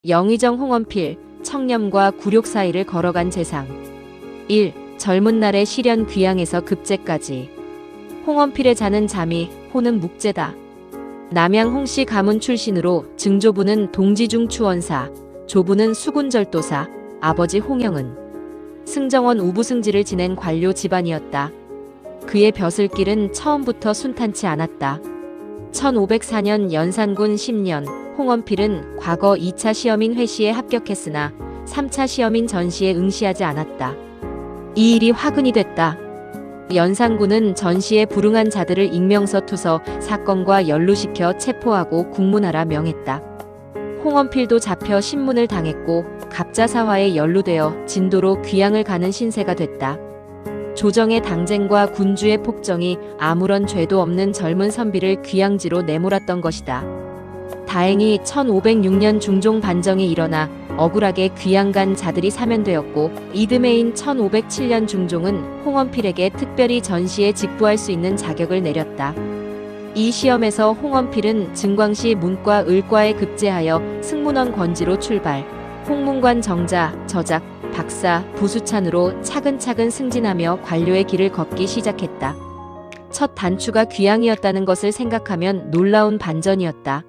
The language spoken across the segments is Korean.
영의정 홍원필, 청렴과 굴욕 사이를 걸어간 재상. 1. 젊은 날의 시련 귀양에서 급제까지. 홍원필의 자는 잠이, 호는 묵제다. 남양 홍씨 가문 출신으로 증조부는 동지중 추원사, 조부는 수군절도사, 아버지 홍영은 승정원 우부승지를 지낸 관료 집안이었다. 그의 벼슬길은 처음부터 순탄치 않았다. 1504년 연산군 10년, 홍원필은 과거 2차 시험인 회시에 합격했으나 3차 시험인 전시에 응시하지 않았다. 이 일이 화근이 됐다. 연산군은 전시에 불응한 자들을 익명서 투서 사건과 연루시켜 체포하고 국문하라 명했다. 홍원필도 잡혀 신문을 당했고 갑자사화에 연루되어 진도로 귀양을 가는 신세가 됐다. 조정의 당쟁과 군주의 폭정이 아무런 죄도 없는 젊은 선비를 귀양지로 내몰았던 것이다. 다행히 1506년 중종 반정이 일어나 억울하게 귀양 간 자들이 사면되었고 이듬해인 1507년 중종은 홍원필에게 특별히 전시에 직부할 수 있는 자격을 내렸다. 이 시험에서 홍원필은 증광시 문과 을과에 급제하여 승문원 권지로 출발, 홍문관 정자, 저작, 박사, 부수찬으로 차근차근 승진하며 관료의 길을 걷기 시작했다. 첫 단추가 귀양이었다는 것을 생각하면 놀라운 반전이었다.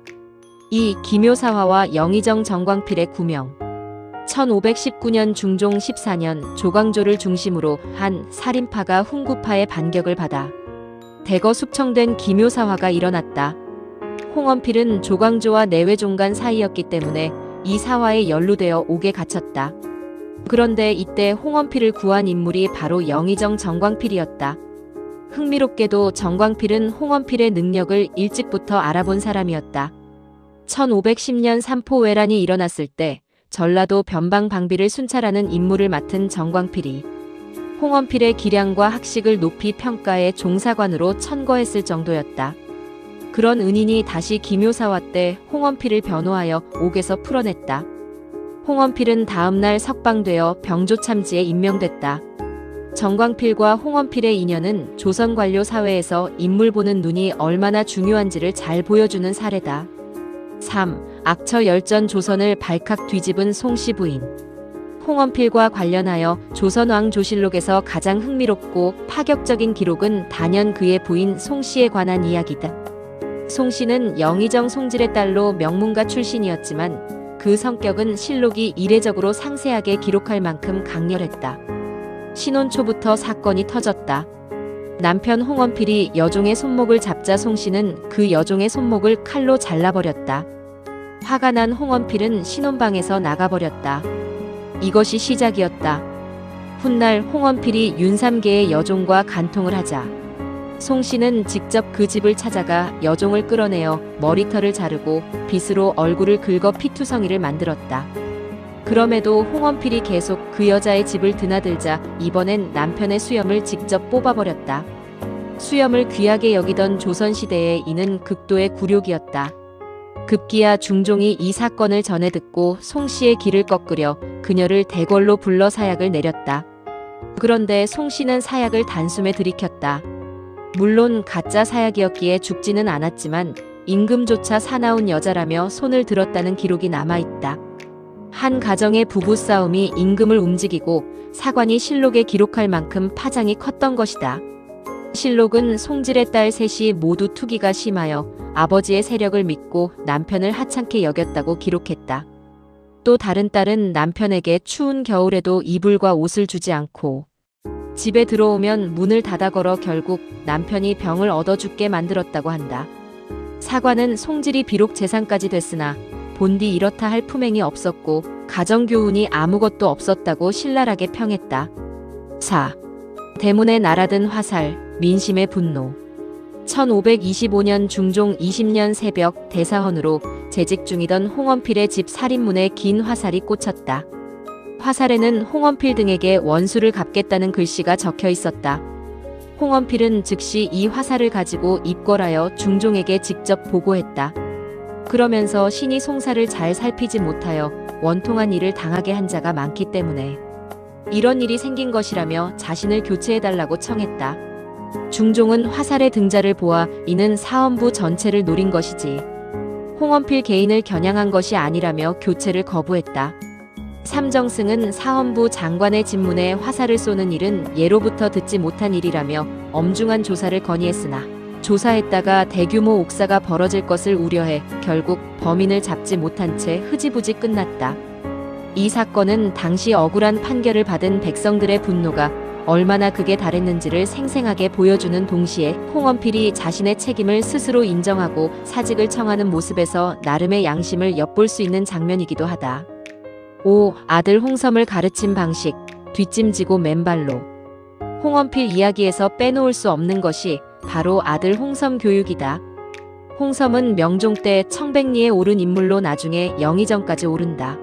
이 기묘사화와 영의정 정광필의 구명. 1519년 중종 14년 조광조를 중심으로 한 살인파가 훈구파의 반격을 받아 대거 숙청된 기묘사화가 일어났다. 홍원필은 조광조와 내외종간 사이였기 때문에 이 사화에 연루되어 옥에 갇혔다. 그런데 이때 홍원필을 구한 인물이 바로 영의정 정광필이었다. 흥미롭게도 정광필은 홍원필의 능력을 일찍부터 알아본 사람이었다. 1510년 삼포왜란이 일어났을 때 전라도 변방방비를 순찰하는 임무를 맡은 정광필이 홍원필의 기량과 학식을 높이 평가해 종사관으로 천거했을 정도였다. 그런 은인이 다시 기묘사화 때 홍원필을 변호하여 옥에서 풀어냈다. 홍원필은 다음날 석방되어 병조참지에 임명됐다. 정광필과 홍원필의 인연은 조선 관료 사회에서 인물 보는 눈이 얼마나 중요한지를 잘 보여주는 사례다. 3. 악처 열전 조선을 발칵 뒤집은 송씨 부인. 홍원필과 관련하여 조선왕조실록에서 가장 흥미롭고 파격적인 기록은 단연 그의 부인 송씨에 관한 이야기다. 송씨는 영의정 송질의 딸로 명문가 출신이었지만 그 성격은 실록이 이례적으로 상세하게 기록할 만큼 강렬했다. 신혼 초부터 사건이 터졌다. 남편 홍원필이 여종의 손목을 잡자 송씨는 그 여종의 손목을 칼로 잘라버렸다. 화가 난 홍원필은 신혼방에서 나가버렸다. 이것이 시작이었다. 훗날 홍원필이 윤삼계의 여종과 간통을 하자 송씨는 직접 그 집을 찾아가 여종을 끌어내어 머리털을 자르고 빗으로 얼굴을 긁어 피투성이를 만들었다. 그럼에도 홍원필이 계속 그 여자의 집을 드나들자 이번엔 남편의 수염을 직접 뽑아버렸다. 수염을 귀하게 여기던 조선시대에 이는 극도의 굴욕이었다. 급기야 중종이 이 사건을 전해 듣고 송씨의 길을 꺾으려 그녀를 대궐로 불러 사약을 내렸다. 그런데 송씨는 사약을 단숨에 들이켰다. 물론 가짜 사약이었기에 죽지는 않았지만 임금조차 사나운 여자라며 손을 들었다는 기록이 남아있다. 한 가정의 부부싸움이 임금을 움직이고 사관이 실록에 기록할 만큼 파장이 컸던 것이다. 실록은 송질의 딸 셋이 모두 투기가 심하여 아버지의 세력을 믿고 남편을 하찮게 여겼다고 기록했다. 또 다른 딸은 남편에게 추운 겨울에도 이불과 옷을 주지 않고 집에 들어오면 문을 닫아 걸어 결국 남편이 병을 얻어 죽게 만들었다고 한다. 사관은 송질이 비록 재상까지 됐으나 본디 이렇다 할 품행이 없었고 가정교훈이 아무것도 없었다고 신랄하게 평했다. 4. 대문에 날아든 화살, 민심의 분노. 1525년 중종 20년 새벽 대사헌으로 재직 중이던 홍원필의 집 살인문에 긴 화살이 꽂혔다. 화살에는 홍원필 등에게 원수를 갚겠다는 글씨가 적혀 있었다. 홍원필은 즉시 이 화살을 가지고 입궐하여 중종에게 직접 보고했다. 그러면서 신이 송사를 잘 살피지 못하여 원통한 일을 당하게 한 자가 많기 때문에 이런 일이 생긴 것이라며 자신을 교체해달라고 청했다. 중종은 화살의 등자를 보아 이는 사헌부 전체를 노린 것이지 홍원필 개인을 겨냥한 것이 아니라며 교체를 거부했다. 삼정승은 사헌부 장관의 집문에 화살을 쏘는 일은 예로부터 듣지 못한 일이라며 엄중한 조사를 건의했으나 조사했다가 대규모 옥사가 벌어질 것을 우려해 결국 범인을 잡지 못한 채 흐지부지 끝났다. 이 사건은 당시 억울한 판결을 받은 백성들의 분노가 얼마나 극에 달했는지를 생생하게 보여주는 동시에 홍원필이 자신의 책임을 스스로 인정하고 사직을 청하는 모습에서 나름의 양심을 엿볼 수 있는 장면이기도 하다. 5. 아들 홍섬을 가르친 방식, 뒷짐지고 맨발로. 홍원필 이야기에서 빼놓을 수 없는 것이 바로 아들 홍섬 교육이다. 홍섬은 명종 때 청백리에 오른 인물로 나중에 영의정까지 오른다.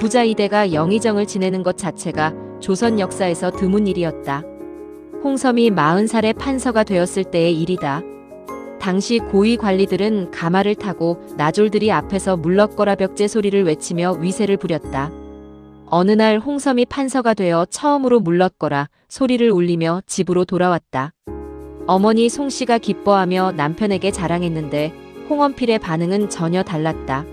부자 이대가 영의정을 지내는 것 자체가 조선 역사에서 드문 일이었다. 홍섬이 40살에 판서가 되었을 때의 일이다. 당시 고위 관리들은 가마를 타고 나졸들이 앞에서 물러거라 벽제 소리를 외치며 위세를 부렸다. 어느 날 홍섬이 판서가 되어 처음으로 물러거라 소리를 울리며 집으로 돌아왔다. 어머니 송씨가 기뻐하며 남편에게 자랑했는데 홍원필의 반응은 전혀 달랐다.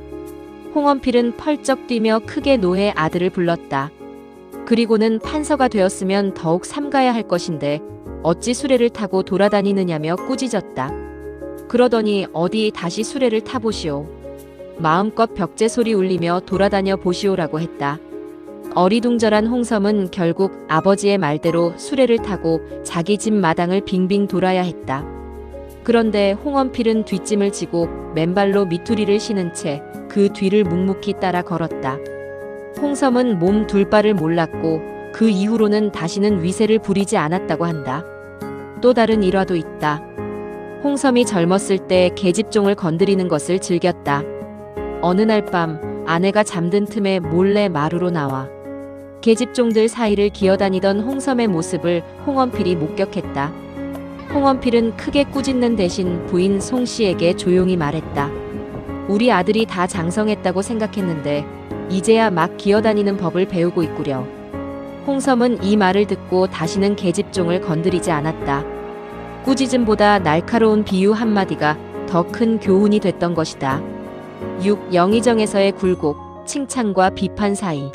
홍원필은 펄쩍 뛰며 크게 노해 아들을 불렀다. 그리고는 판서가 되었으면 더욱 삼가야 할 것인데 어찌 수레를 타고 돌아다니느냐며 꾸짖었다. 그러더니 어디 다시 수레를 타보시오. 마음껏 벽제 소리 울리며 돌아다녀 보시오라고 했다. 어리둥절한 홍섬은 결국 아버지의 말대로 수레를 타고 자기 집 마당을 빙빙 돌아야 했다. 그런데 홍원필은 뒷짐을 지고 맨발로 미투리를 신은 채 그 뒤를 묵묵히 따라 걸었다. 홍섬은 몸 둘 바를 몰랐고 그 이후로는 다시는 위세를 부리지 않았다고 한다. 또 다른 일화도 있다. 홍섬이 젊었을 때 계집종을 건드리는 것을 즐겼다. 어느 날 밤 아내가 잠든 틈에 몰래 마루로 나와 계집종들 사이를 기어다니던 홍섬의 모습을 홍원필이 목격했다. 홍원필은 크게 꾸짖는 대신 부인 송씨에게 조용히 말했다. 우리 아들이 다 장성했다고 생각했는데 이제야 막 기어다니는 법을 배우고 있구려. 홍섬은 이 말을 듣고 다시는 계집종을 건드리지 않았다. 꾸짖음보다 날카로운 비유 한마디가 더 큰 교훈이 됐던 것이다. 6. 영의정에서의 굴곡, 칭찬과 비판 사이.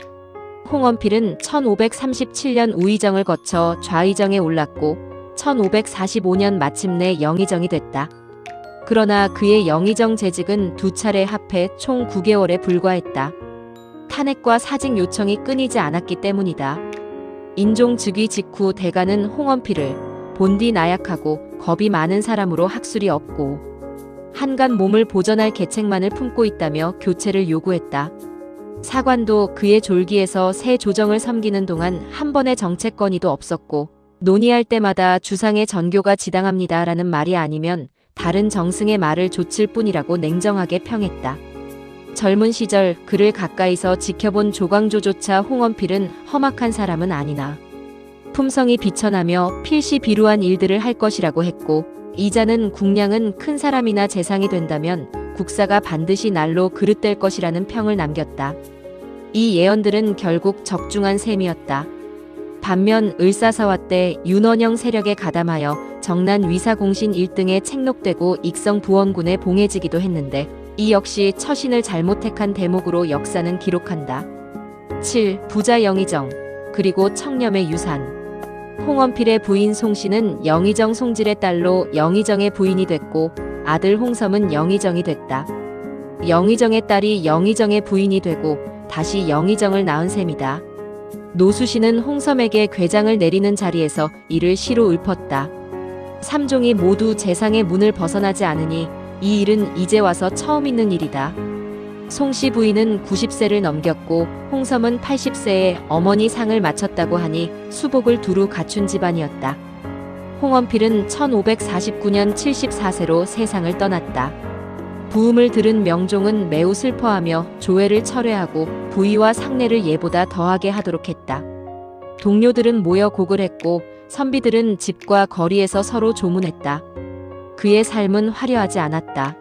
홍원필은 1537년 우의정을 거쳐 좌의정에 올랐고 1545년 마침내 영의정이 됐다. 그러나 그의 영의정 재직은 2차례 합해 총 9개월에 불과했다. 탄핵과 사직 요청이 끊이지 않았기 때문이다. 인종 즉위 직후 대가는 홍원필을 본디 나약하고 겁이 많은 사람으로 학술이 없고 한간 몸을 보전할 계책만을 품고 있다며 교체를 요구했다. 사관도 그의 졸기에서 새 조정을 섬기는 동안 한 번의 정책 건의도 없었고 논의할 때마다 주상의 전교가 지당합니다라는 말이 아니면 다른 정승의 말을 좇을 뿐이라고 냉정하게 평했다. 젊은 시절 그를 가까이서 지켜본 조광조조차 홍원필은 험악한 사람은 아니나 품성이 비천하며 필시비루한 일들을 할 것이라고 했고 이자는 국량은 큰 사람이나 재상이 된다면 국사가 반드시 날로 그릇될 것이라는 평을 남겼다. 이 예언들은 결국 적중한 셈이었다. 반면 을사사화 때 윤원영 세력에 가담하여 정난 위사공신 1등에 책록되고 익성부원군에 봉해지기도 했는데 이 역시 처신을 잘못 택한 대목으로 역사는 기록한다. 7. 부자 영의정 그리고 청렴의 유산. 홍원필의 부인 송씨는 영의정 송질의 딸로 영의정의 부인이 됐고 아들 홍섬은 영의정이 됐다. 영의정의 딸이 영의정의 부인이 되고 다시 영의정을 낳은 셈이다. 노수신은 홍섬에게 궤장을 내리는 자리에서 이를 시로 읊었다. 삼종이 모두 재상의 문을 벗어나지 않으니 이 일은 이제 와서 처음 있는 일이다. 송씨 부인은 90세를 넘겼고 홍섬은 80세에 어머니 상을 마쳤다고 하니 수복을 두루 갖춘 집안이었다. 홍원필은 1549년 74세로 세상을 떠났다. 부음을 들은 명종은 매우 슬퍼하며 조회를 철회하고 부의와 상례를 예보다 더하게 하도록 했다. 동료들은 모여 곡을 했고 선비들은 집과 거리에서 서로 조문했다. 그의 삶은 화려하지 않았다.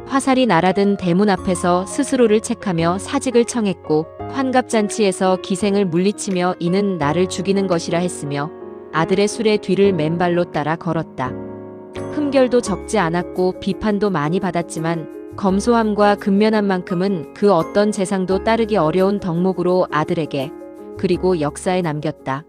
화살이 날아든 대문 앞에서 스스로를 책하며 사직을 청했고 환갑잔치에서 기생을 물리치며 이는 나를 죽이는 것이라 했으며 아들의 수레 뒤를 맨발로 따라 걸었다. 흠결도 적지 않았고 비판도 많이 받았지만 검소함과 근면함만큼은 그 어떤 재상도 따르기 어려운 덕목으로 아들에게 그리고 역사에 남겼다.